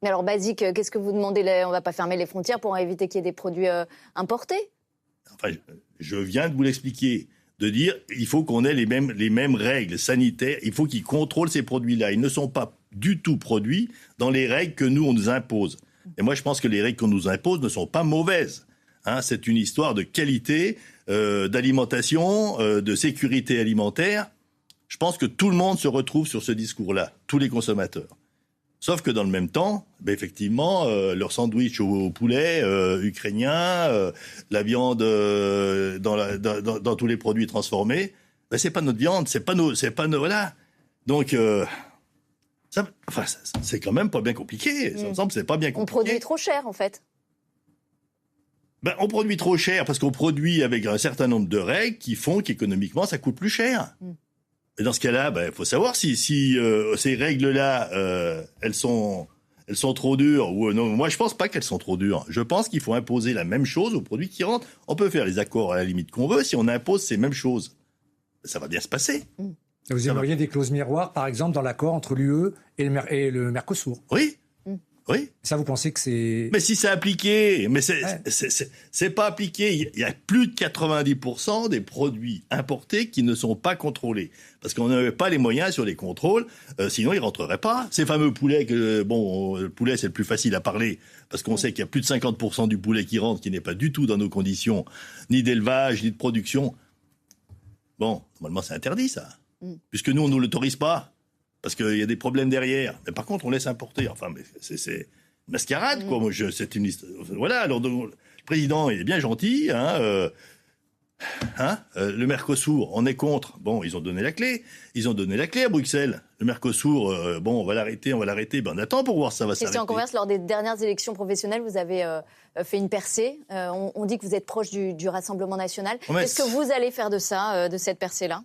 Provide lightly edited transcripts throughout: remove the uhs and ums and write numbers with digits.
Mais alors, basique, qu'est-ce que vous demandez? On ne va pas fermer les frontières pour éviter qu'il y ait des produits importés? Enfin, je viens de vous l'expliquer, de dire il faut qu'on ait les mêmes règles sanitaires, il faut qu'ils contrôlent ces produits-là. Ils ne sont pas du tout produits dans les règles que nous, on nous impose. Et moi, je pense que les règles qu'on nous impose ne sont pas mauvaises. C'est une histoire de qualité, d'alimentation, de sécurité alimentaire. Je pense que tout le monde se retrouve sur ce discours-là, tous les consommateurs. Sauf que dans le même temps, effectivement, leur sandwich au poulet ukrainien, la viande dans tous les produits transformés, c'est pas notre viande, c'est pas nos voilà. Donc c'est quand même pas bien compliqué. Ça me semble que c'est pas bien compliqué. On produit trop cher en fait. On produit trop cher parce qu'on produit avec un certain nombre de règles qui font qu'économiquement ça coûte plus cher. Et dans ce cas-là, faut savoir si ces règles-là, elles sont trop dures ou non. Moi, je pense pas qu'elles sont trop dures. Je pense qu'il faut imposer la même chose aux produits qui rentrent. On peut faire les accords à la limite qu'on veut. Si on impose ces mêmes choses, ça va bien se passer. Vous aimeriez des clauses miroirs, par exemple, dans l'accord entre l'UE et le Mercosur? Oui. Oui. Ça, vous pensez que c'est... Mais si c'est appliqué, c'est pas appliqué. Il y a plus de 90% des produits importés qui ne sont pas contrôlés. Parce qu'on n'avait pas les moyens sur les contrôles, sinon ils rentreraient pas. Ces fameux poulets, le poulet c'est le plus facile à parler, parce qu'on sait qu'il y a plus de 50% du poulet qui rentre, qui n'est pas du tout dans nos conditions, ni d'élevage, ni de production. Normalement c'est interdit ça. Puisque nous, on ne l'autorise pas. Parce qu'il y a des problèmes derrière. Mais par contre, on laisse importer. Enfin, mais c'est une mascarade, quoi. Moi, c'est une... Voilà, alors le président, il est bien gentil. Le Mercosur, on est contre. Ils ont donné la clé. Ils ont donné la clé à Bruxelles. Le Mercosur, on va l'arrêter. On attend pour voir si ça va s'arrêter. Christian Converse, lors des dernières élections professionnelles, vous avez fait une percée. On dit que vous êtes proche du Rassemblement national. Qu'est-ce que vous allez faire de ça, de cette percée-là?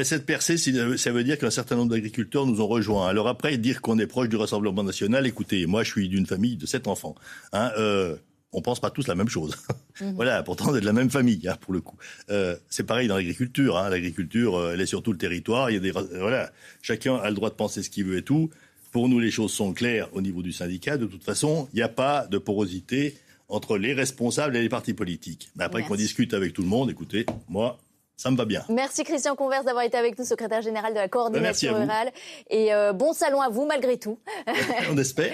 Cette percée, ça veut dire qu'un certain nombre d'agriculteurs nous ont rejoints. Alors après, dire qu'on est proche du Rassemblement national, écoutez, moi je suis d'une famille de 7 enfants. On pense pas tous la même chose. Voilà, pourtant on est de la même famille, pour le coup. C'est pareil dans l'agriculture. L'agriculture, elle est sur tout le territoire. Il y a chacun a le droit de penser ce qu'il veut et tout. Pour nous, les choses sont claires au niveau du syndicat. De toute façon, il n'y a pas de porosité entre les responsables et les partis politiques. Mais après qu'on discute avec tout le monde, écoutez, moi... ça me va bien. Merci Christian Converse d'avoir été avec nous, secrétaire général de la coordination rurale. Et bon salon à vous malgré tout. On espère.